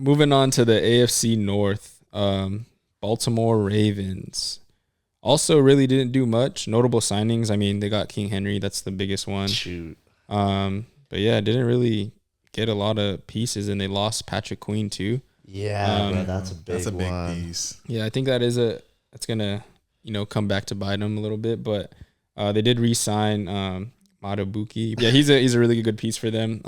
moving on to the AFC North. Baltimore Ravens also really didn't do much. Notable signings. I mean, they got King Henry. That's the biggest one. Shoot. But yeah, didn't really get a lot of pieces, and they lost Patrick Queen too. Yeah, bro, that's a big one. Piece. Yeah, I think that's gonna come back to bite them a little bit. But they did re-sign Matabuki. Yeah, he's a really good piece for them.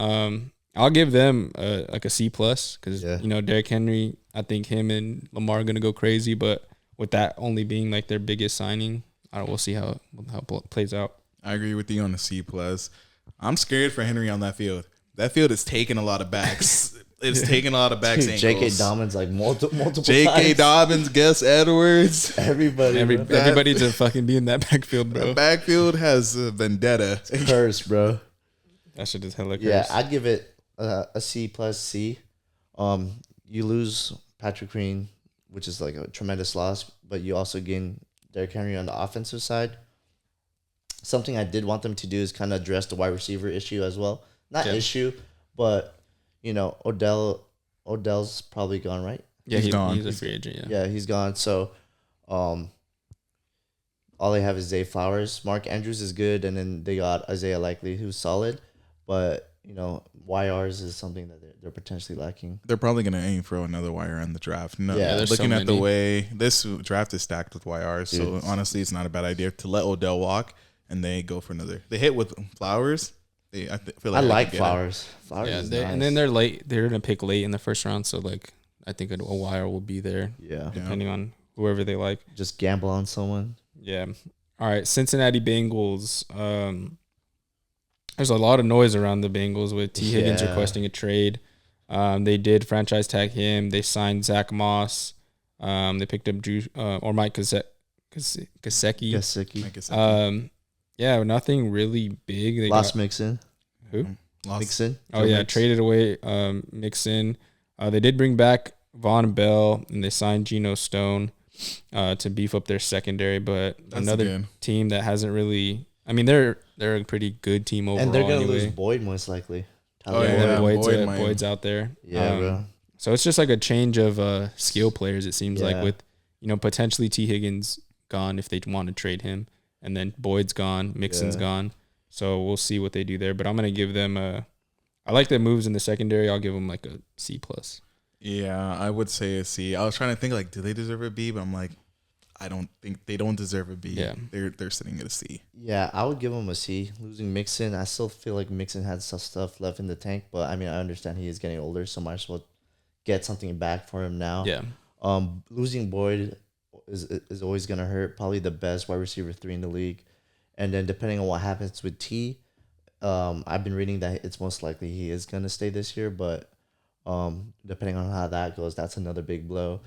I'll give them like a C plus because Derrick Henry. I think him and Lamar are gonna go crazy, but with that only being like their biggest signing, we'll see how it plays out. I agree with you on the C plus. I'm scared for Henry on that field. That field is taking a lot of backs. It's taking a lot of backs. J.K. Dobbins like multiple J.K. times. Dobbins, Gus Edwards, everybody to fucking be in that backfield, bro. The backfield has a vendetta. It's a curse, bro. That shit is hella curse. Yeah, I'd give it a C plus C. You lose Patrick Queen, which is like a tremendous loss, but you also gain Derrick Henry on the offensive side. Something I did want them to do is kind of address the wide receiver issue as well. Not issue, but Odell's probably gone, right? Yeah, he's gone. He's a free agent. Yeah, he's gone. So, all they have is Zay Flowers. Mark Andrews is good, and then they got Isaiah Likely, who's solid. But YRs is something that they're potentially lacking. They're probably going to aim for another YR in the draft. No, yeah, looking at the way this draft is stacked with YRs, so honestly, it's not a bad idea to let Odell walk and they go for another. They hit with Flowers. I feel like I like Flowers. Flowers is nice. And then they're late. They're gonna pick late in the first round, so like I think a wire will be there. Yeah, depending on whoever they like. Just gamble on someone. Yeah. All right, Cincinnati Bengals. There's a lot of noise around the Bengals with T. Higgins requesting a trade. They did franchise tag him. They signed Zach Moss. They picked up Mike Gesicki. Yeah, nothing really big. They lost Mixon. Who? Mixon. Oh, yeah, traded away Mixon. They did bring back Von Bell, and they signed Geno Stone to beef up their secondary. But another team that hasn't really... I mean, they're a pretty good team overall. And they're going to lose Boyd most likely. Boyd's out there. Yeah, bro. So it's just like a change of skill players, it seems like, with potentially T. Higgins gone if they want to trade him. And then Boyd's gone, Mixon's gone. So we'll see what they do there. But I'm going to give them I like their moves in the secondary. I'll give them like a C+. Yeah, I would say a C. I was trying to think like, do they deserve a B? But I'm like, I don't think they don't deserve a B. Yeah. They're sitting at a C. Yeah, I would give them a C. Losing Mixon, I still feel like Mixon had some stuff left in the tank. But, I mean, I understand he is getting older, so might as well get something back for him now. Yeah. Losing Boyd is always going to hurt. Probably the best wide receiver 3 in the league. And then depending on what happens with T, I've been reading that it's most likely he is going to stay this year. But depending on how that goes, that's another big blow.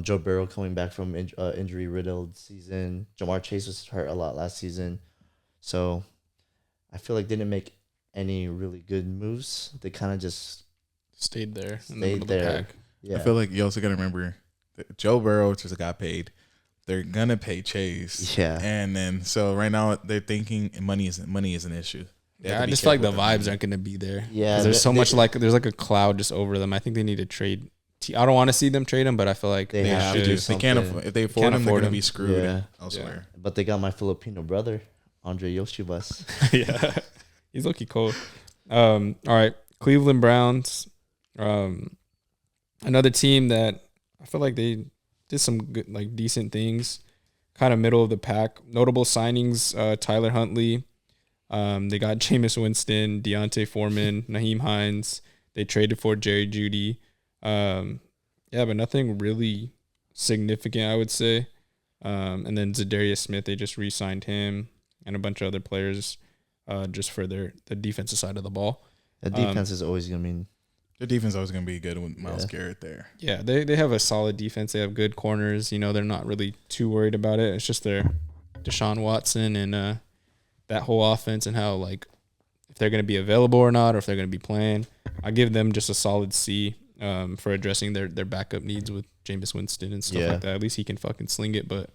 Joe Burrow coming back from injury-riddled season. Jamar Chase was hurt a lot last season. So I feel like they didn't make any really good moves. They kind of just stayed there. Stayed there. Yeah. I feel like you also got to remember Joe Burrow just got paid. They're gonna pay Chase. Yeah. And then so right now they're thinking money is an issue. Yeah, I just feel like the vibes aren't gonna be there. Yeah. There's so much there's like a cloud just over them. I think they need to trade. I don't want to see them trade him, but I feel like they have to do something. They can't if they afford him, they're gonna be screwed elsewhere. Yeah. But they got my Filipino brother, Andre Yoshibas. Yeah. He's lucky cold. All right. Cleveland Browns. Another team that I feel like they did some good, like decent things, kind of middle of the pack. Notable signings: Tyler Huntley. They got Jameis Winston, Deontay Foreman, Naheem Hines. They traded for Jerry Jeudy. But nothing really significant, I would say. And then Zadarius Smith, they just re-signed him and a bunch of other players, just for the defensive side of the ball. The defense is always gonna mean. The defense is always going to be good with Myles Garrett there. Yeah, they have a solid defense. They have good corners. They're not really too worried about it. It's just their Deshaun Watson and that whole offense and how, like, if they're going to be available or not, or if they're going to be playing. I give them just a solid C for addressing their backup needs with Jameis Winston and stuff like that. At least he can fucking sling it. But,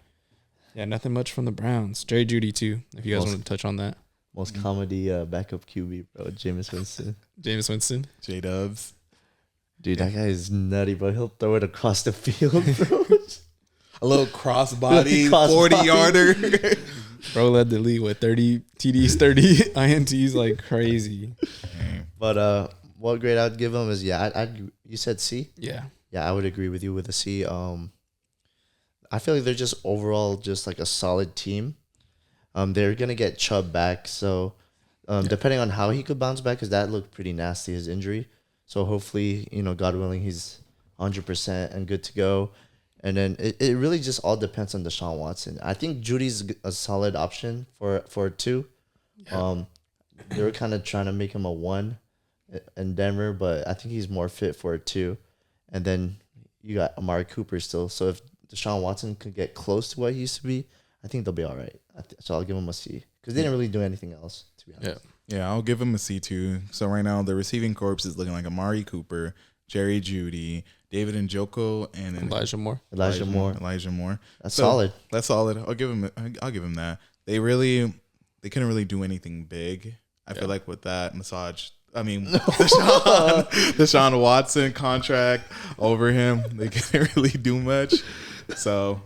yeah, nothing much from the Browns. Jerry Jeudy, too, if you guys want to touch on that. Most comedy backup QB, bro. Jameis Winston. Jameis Winston. J-Dubs. Dude, that guy is nutty, bro. He'll throw it across the field, bro. A little crossbody, Crossbody. 40-yarder. Bro led the league with 30 TDs, 30 INTs, like crazy. But what grade I'd give him is I'd you said C? Yeah. Yeah, I would agree with you with a C. I feel like they're just overall just like a solid team. They're gonna get Chubb back, so depending on how he could bounce back, because that looked pretty nasty, his injury. So hopefully, God willing, he's 100% and good to go. And then it really just all depends on Deshaun Watson. I think Judy's a solid option for a 2. Yeah. They were kind of trying to make him a 1 in Denver, but I think he's more fit for a 2. And then you got Amari Cooper still. So if Deshaun Watson could get close to what he used to be, I think they'll be all right. So I'll give him a C because they didn't really do anything else, to be honest. Yeah, I'll give him a C too. So right now the receiving corps is looking like Amari Cooper, Jerry Jeudy, David Njoku, and Elijah Moore. Elijah Moore. That's solid. That's solid. I'll give him that. They couldn't really do anything big. I feel like with that Deshaun Watson contract over him, they couldn't really do much. So,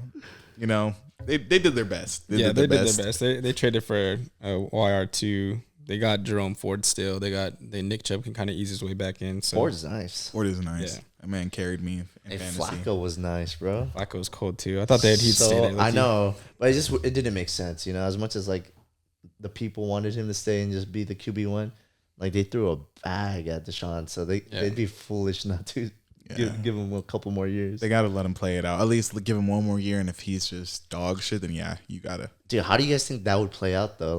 they did their best. They did their best. They traded for YR2. They got Jerome Ford still. Nick Chubb can kind of ease his way back in. So Ford is nice. Yeah. That man carried me in fantasy. Flacco was nice, bro. Flacco was cold too. I thought he'd stay there. I know, but it didn't make sense. As much as like the people wanted him to stay and just be the QB1, like they threw a bag at Deshaun, so they'd be foolish not to give him a couple more years. They gotta let him play it out. At least give him one more year, and if he's just dog shit, then you gotta. Dude, how do you guys think that would play out though?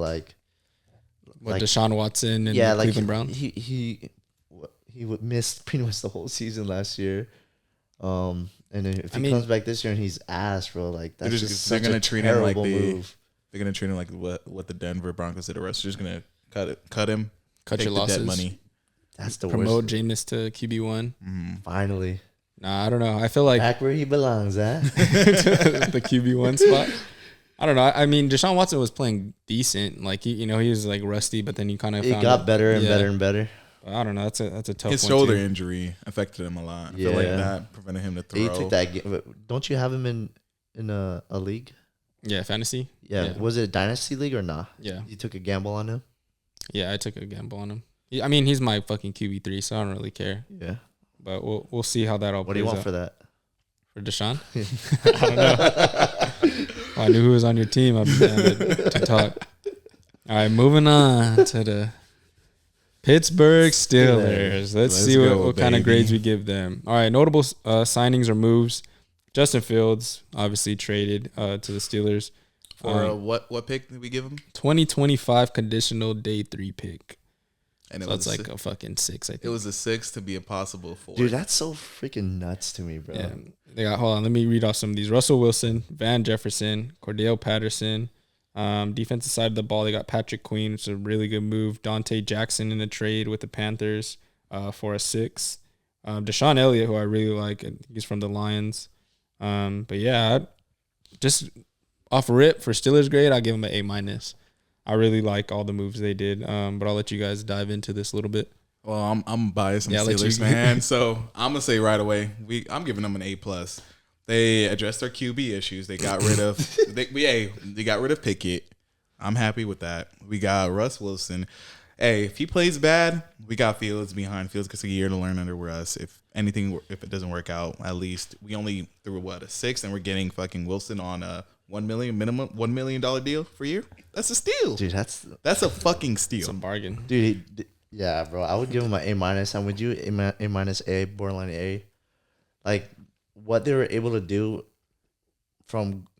Deshaun Watson and Cleveland Browns? He would miss pretty much the whole season last year. And then if he comes back this year and he's ass, bro, like that's they're gonna treat him like move. They're gonna treat him like what the Denver Broncos did to Russ. They're just gonna cut him, cut your losses, dead money. That's the promote worst. Jameis to QB1. Mm-hmm. Finally, nah, I don't know. I feel like back where he belongs, the QB1 spot. I don't know. I mean, Deshaun Watson was playing decent. Like he was like rusty, but then he kind of got better and better and better. I don't know. That's a tough. His one shoulder too. injury affected him a lot. I feel like that prevented him to throw. He took that game. Don't you have him in a league? Yeah, fantasy. Yeah. Was it a dynasty league or not? Yeah. You took a gamble on him? Yeah, I took a gamble on him. I mean, he's my fucking QB3, so I don't really care. Yeah. But we'll see how that all plays out. What do you want for that? For Deshaun? I don't know. Well, I knew who was on your team. I'd be down to talk. All right, moving on to the Pittsburgh Steelers. Let's see what kind of grades we give them. All right, notable signings or moves. Justin Fields obviously traded to the Steelers. For what pick did we give him? 2025 conditional day 3 pick. And so it's like a fucking 6, I think. It was a 6 to be a possible 4. Dude, that's so freaking nuts to me, bro. Yeah. They got, hold on, let me read off some of these. Russell Wilson, Van Jefferson, Cordell Patterson. Defensive side of the ball, they got Patrick Queen, which is a really good move. Dante Jackson in a trade with the Panthers for a 6. Deshaun Elliott, who I really like, he's from the Lions. But yeah, just off rip for Steelers grade, I'll give him an A-. I really like all the moves they did, but I'll let you guys dive into this a little bit. Well, I'm biased. I'm Steelers fan, so I'm gonna say right away, I'm giving them an A+. They addressed their QB issues. They got rid of they got rid of Pickett. I'm happy with that. We got Russ Wilson. Hey, if he plays bad, we got Fields behind. Fields gets a year to learn under Russ. If it doesn't work out, at least we only threw a 6, and we're getting fucking Wilson on a $1 million deal for a year. That's a steal, dude. That's a fucking steal. It's a bargain, dude. Yeah, bro. I would give him an A-. I'm with you. A-, borderline A. Like what they were able to do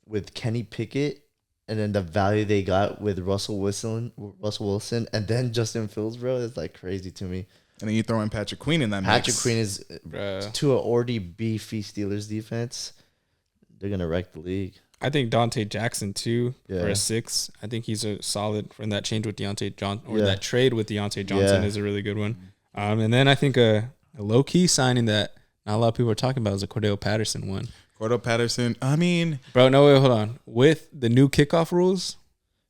with Kenny Pickett, and then the value they got with Russell Wilson, and then Justin Fields, bro. It's like crazy to me. And then you throw in Patrick Queen in that mix. Patrick Queen is to an already beefy Steelers defense. They're gonna wreck the league. I think Dante Jackson too for a 6. I think he's a solid from that change with Deontay Johnson, or that trade with Deontay Johnson is a really good one. And then I think a low key signing that not a lot of people are talking about is a Cordell Patterson one. Cordell Patterson. I mean, bro, no wait, hold on. With the new kickoff rules,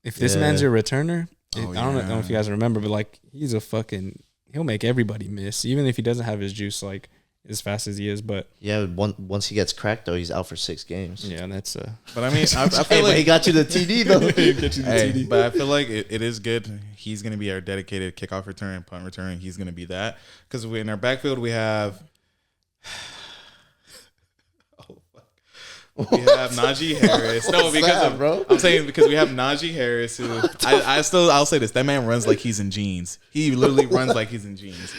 if this man's your returner, I don't know if you guys remember, but like he'll make everybody miss, even if he doesn't have his juice. Like as fast as he is. But yeah, once he gets cracked though, he's out for 6 games. yeah, that's But I mean, I feel Hey, like but he got you the TD though. Hey, but I feel like it is good. He's going to be our dedicated kickoff return, punt return. He's going to be that. Because in our backfield, we have... We have Najee Harris. No, because bro? I'm saying because we have Najee Harris, who I'll say this. That man runs like he's in jeans. He literally runs like he's in jeans.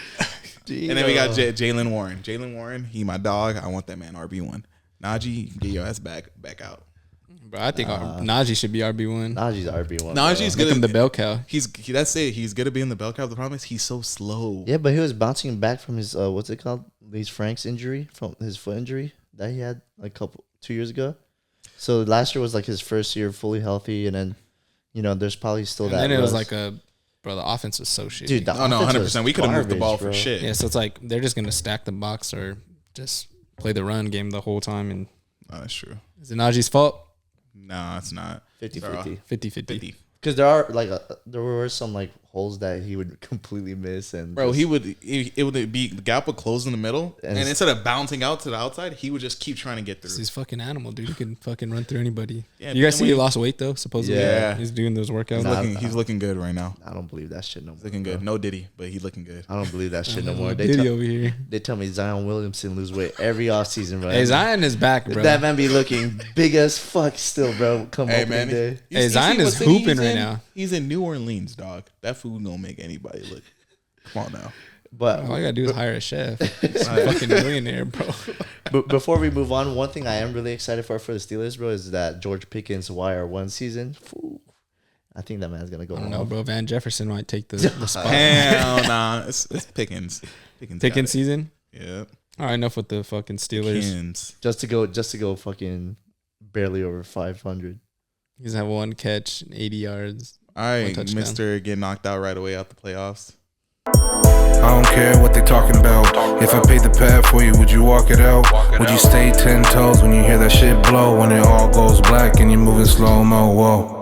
And then we got Jalen Warren. Jalen Warren, he my dog. I want that man RB1. Najee, get your ass back out. Bro, I think Najee should be RB1. Najee's RB1. Najee's Make good. him the bell cow. That's it. He's good at being the bell cow. The problem is he's so slow. Yeah, but he was bouncing back from his what's it called? Lee's Frank's injury, from his foot injury that he had like 2 years ago. So last year was like his first year fully healthy, and then there's probably still and that. then it was like the offense was so shitty. Dude, no, 100%. We could have moved the ball for shit. Yeah, so it's like they're just gonna stack the box or just play the run game the whole time. And that's true. Is it Najee's fault? No, it's not. 50-50. 50-50. Because there were some like holes that he would completely miss, and bro, it would be the gap would close in the middle, and instead of bouncing out to the outside, he would just keep trying to get through. He's fucking animal, dude. He can fucking run through anybody. Yeah, you guys see he lost weight though? Supposedly, yeah, he's doing those workouts. He's looking good right now. I don't believe that shit no more. He's looking good. No Diddy, but he's looking good. I don't believe that shit no more. Diddy over here. They tell me Zion Williamson lose weight every offseason, bro. Hey, Zion is back, bro. That man be looking big as fuck still, bro. Come on, man. Hey, Zion is hooping right now. He's in New Orleans, dog. That food gonna make anybody look. Come on now. But all I gotta do is hire a chef. He's a fucking millionaire, bro. But before we move on, one thing I am really excited for the Steelers, bro, is that George Pickens YR1 season. I think that man's gonna go. I don't know, bro. Van Jefferson might take the spot. Hell nah, it's Pickens. Pickens season. Yeah. All right, enough with the fucking Steelers. Pickens. Just to go fucking barely over 500. He's had one catch, 80 yards. All right, Mr. Get knocked out right away out the playoffs. I don't care what they talking about. If I paid the pad for you, would you walk it out? Would you stay 10 toes when you hear that shit blow? When it all goes black and you're moving slow-mo, whoa.